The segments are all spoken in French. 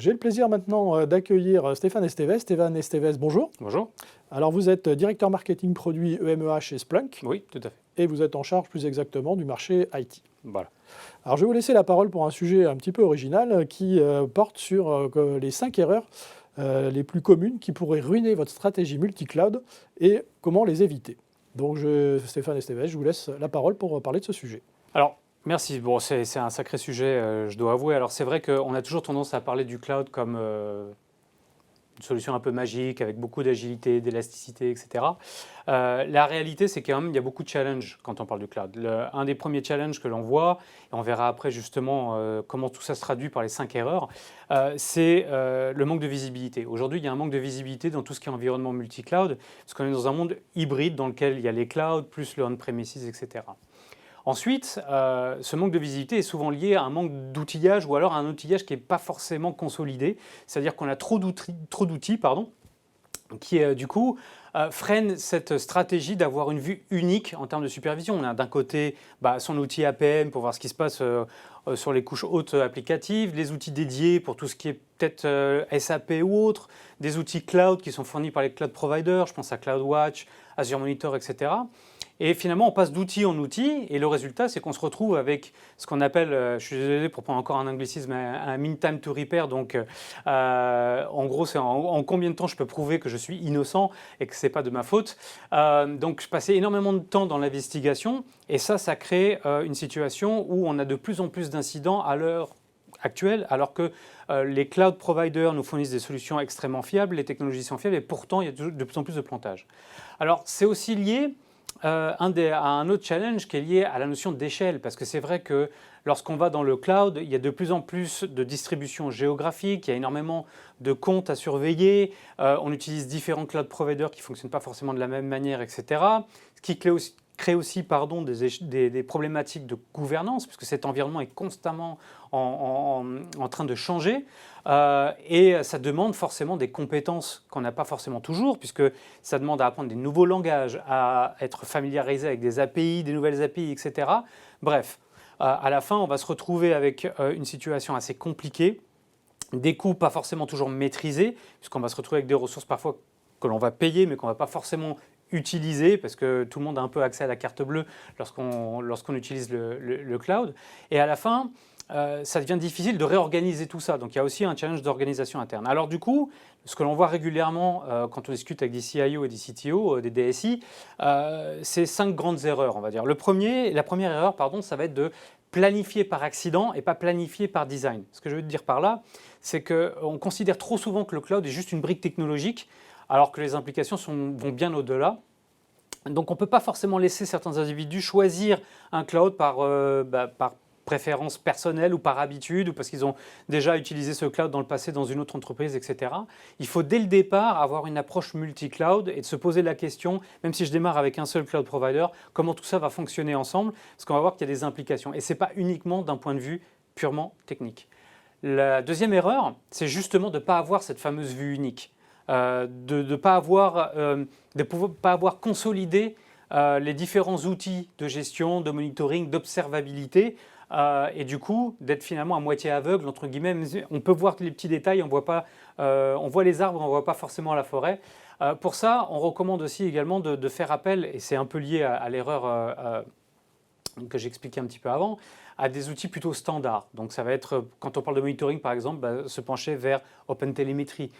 J'ai le plaisir maintenant d'accueillir Stéphane Estevez. Stéphane Estevez, bonjour. Bonjour. Alors vous êtes directeur marketing produit EMEA chez Splunk. Oui, tout à fait. Et vous êtes en charge plus exactement du marché IT. Voilà. Alors je vais vous laisser la parole pour un sujet un petit peu original qui porte sur les 5 erreurs les plus communes qui pourraient ruiner votre stratégie multi-cloud et comment les éviter. Donc Stéphane Estevez, je vous laisse la parole pour parler de ce sujet. Alors, merci. Bon, c'est un sacré sujet, je dois avouer. Alors, c'est vrai qu'on a toujours tendance à parler du cloud comme une solution un peu magique, avec beaucoup d'agilité, d'élasticité, etc. La réalité, c'est quand même il y a beaucoup de challenges quand on parle du cloud. Un des premiers challenges que l'on voit, et on verra après justement comment tout ça se traduit par les 5 erreurs, c'est le manque de visibilité. Aujourd'hui, il y a un manque de visibilité dans tout ce qui est environnement multi-cloud, parce qu'on est dans un monde hybride dans lequel il y a les clouds, plus le on-premises, etc. Ensuite, ce manque de visibilité est souvent lié à un manque d'outillage ou alors à un outillage qui n'est pas forcément consolidé. C'est-à-dire qu'on a trop d'outils, qui du coup freinent cette stratégie d'avoir une vue unique en termes de supervision. On a d'un côté son outil APM pour voir ce qui se passe sur les couches hautes applicatives, les outils dédiés pour tout ce qui est peut-être SAP ou autre, des outils cloud qui sont fournis par les cloud providers, je pense à CloudWatch, Azure Monitor, etc. Et finalement, on passe d'outil en outil, et le résultat, c'est qu'on se retrouve avec ce qu'on appelle, je suis désolé pour prendre encore un anglicisme, un mean time to repair. Donc, en gros, c'est en combien de temps je peux prouver que je suis innocent et que ce n'est pas de ma faute. Donc, je passais énormément de temps dans l'investigation, et ça crée une situation où on a de plus en plus d'incidents à l'heure actuelle, alors que les cloud providers nous fournissent des solutions extrêmement fiables, les technologies sont fiables, et pourtant, il y a de plus en plus de plantage. Alors, c'est aussi lié à un autre challenge qui est lié à la notion d'échelle, parce que c'est vrai que lorsqu'on va dans le cloud, il y a de plus en plus de distribution géographique, il y a énormément de comptes à surveiller, on utilise différents cloud providers qui ne fonctionnent pas forcément de la même manière, etc. Ce qui crée aussi des problématiques de gouvernance, puisque cet environnement est constamment en train de changer. Et ça demande forcément des compétences qu'on n'a pas forcément toujours, puisque ça demande à apprendre des nouveaux langages, à être familiarisé avec des API, des nouvelles API, etc. Bref, à la fin, on va se retrouver avec une situation assez compliquée, des coûts pas forcément toujours maîtrisés, puisqu'on va se retrouver avec des ressources parfois que l'on va payer, mais qu'on ne va pas forcément utiliser, parce que tout le monde a un peu accès à la carte bleue lorsqu'on utilise le cloud. Et à la fin, ça devient difficile de réorganiser tout ça. Donc il y a aussi un challenge d'organisation interne. Alors du coup, ce que l'on voit régulièrement quand on discute avec des CIO et des CTO, des DSI, c'est 5 grandes erreurs, on va dire. La première erreur, ça va être de planifier par accident et pas planifier par design. Ce que je veux dire par là, c'est qu'on considère trop souvent que le cloud est juste une brique technologique, alors que les implications vont bien au-delà. Donc on ne peut pas forcément laisser certains individus choisir un cloud par préférence personnelle ou par habitude, ou parce qu'ils ont déjà utilisé ce cloud dans le passé dans une autre entreprise, etc. Il faut dès le départ avoir une approche multi-cloud et de se poser la question, même si je démarre avec un seul cloud provider, comment tout ça va fonctionner ensemble, parce qu'on va voir qu'il y a des implications. Et ce n'est pas uniquement d'un point de vue purement technique. La deuxième erreur, c'est justement de ne pas avoir cette fameuse vue unique, de ne pas avoir consolidé les différents outils de gestion, de monitoring, d'observabilité, et du coup d'être finalement à moitié aveugle, entre guillemets. On peut voir les petits détails, on voit les arbres, on ne voit pas forcément la forêt. Pour ça, on recommande aussi également de faire appel, et c'est un peu lié à l'erreur que j'expliquais un petit peu avant, à des outils plutôt standards. Donc ça va être, quand on parle de monitoring par exemple, se pencher vers OpenTelemetry,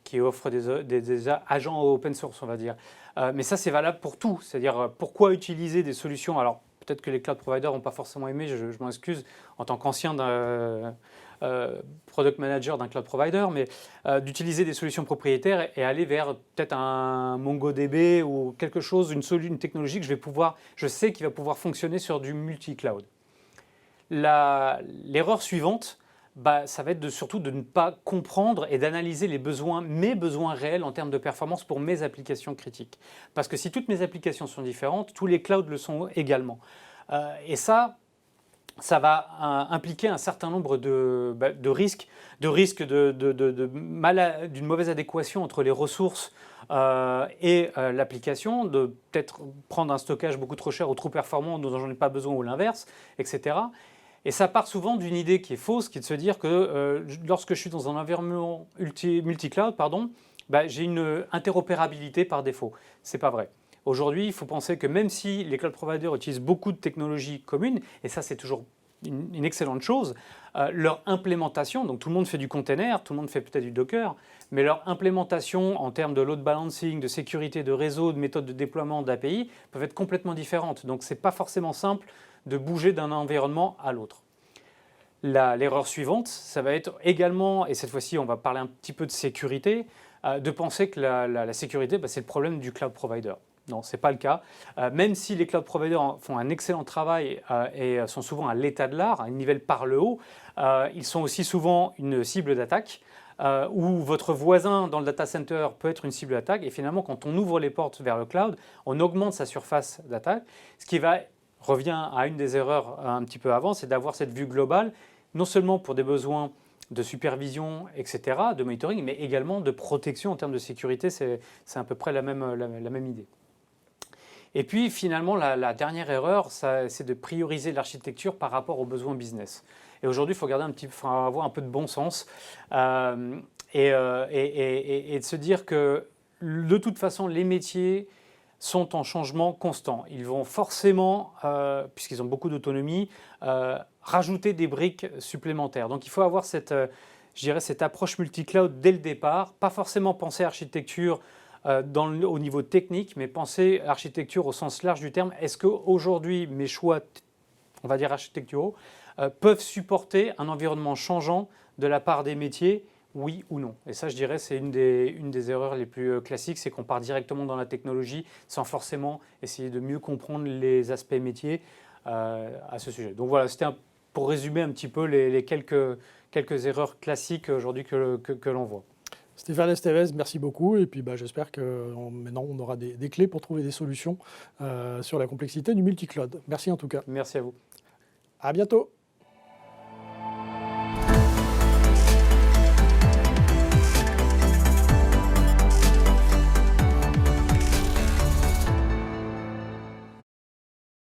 qui offre des agents open source, on va dire. Mais ça, c'est valable pour tout. C'est-à-dire, pourquoi utiliser des solutions? Alors, peut-être que les cloud providers n'ont pas forcément aimé, je m'en excuse, en tant qu'ancien product manager d'un cloud provider, mais d'utiliser des solutions propriétaires et aller vers peut-être un MongoDB ou quelque chose, une technologie que je sais qu'il va pouvoir fonctionner sur du multi-cloud. L'erreur suivante, ça va être surtout de ne pas comprendre et d'analyser mes besoins réels en termes de performance pour mes applications critiques. Parce que si toutes mes applications sont différentes, tous les clouds le sont également. Et ça va impliquer un certain nombre de risques, d'une mauvaise adéquation entre les ressources et l'application, de peut-être prendre un stockage beaucoup trop cher ou trop performant dont je n'en ai pas besoin ou l'inverse, etc. Et ça part souvent d'une idée qui est fausse, qui est de se dire que lorsque je suis dans un environnement multi-cloud, j'ai une interopérabilité par défaut. Ce n'est pas vrai. Aujourd'hui, il faut penser que même si les cloud providers utilisent beaucoup de technologies communes, et ça c'est toujours une excellente chose, leur implémentation, donc tout le monde fait du container, tout le monde fait peut-être du Docker, mais leur implémentation en termes de load balancing, de sécurité, de réseau, de méthode de déploiement d'API peuvent être complètement différentes. Donc ce n'est pas forcément simple de bouger d'un environnement à l'autre. L'erreur suivante, ça va être également, et cette fois-ci on va parler un petit peu de sécurité, de penser que la sécurité, c'est le problème du cloud provider. Non, ce n'est pas le cas. Même si les cloud providers font un excellent travail et sont souvent à l'état de l'art, ils nivellent par le haut, ils sont aussi souvent une cible d'attaque, où votre voisin dans le data center peut être une cible d'attaque. Et finalement, quand on ouvre les portes vers le cloud, on augmente sa surface d'attaque. Ce qui revient à une des erreurs un petit peu avant, c'est d'avoir cette vue globale, non seulement pour des besoins de supervision, etc., de monitoring, mais également de protection en termes de sécurité. C'est à peu près la même idée. Et puis finalement, la dernière erreur, c'est de prioriser l'architecture par rapport aux besoins business. Et aujourd'hui, il faut avoir un peu de bon sens et de se dire que de toute façon, les métiers sont en changement constant. Ils vont forcément, puisqu'ils ont beaucoup d'autonomie, rajouter des briques supplémentaires. Donc il faut avoir cette approche multi-cloud dès le départ, pas forcément penser architecture au niveau technique, mais penser architecture au sens large du terme. Est-ce qu'aujourd'hui, mes choix, on va dire architecturaux, peuvent supporter un environnement changeant de la part des métiers, oui ou non? Et ça, je dirais, c'est une des erreurs les plus classiques, c'est qu'on part directement dans la technologie sans forcément essayer de mieux comprendre les aspects métiers à ce sujet. Donc voilà, c'était pour résumer un petit peu les quelques erreurs classiques aujourd'hui que l'on voit. Stéphane Estevez, merci beaucoup. Et puis j'espère que maintenant on aura des clés pour trouver des solutions sur la complexité du multi-cloud. Merci en tout cas. Merci à vous. À bientôt.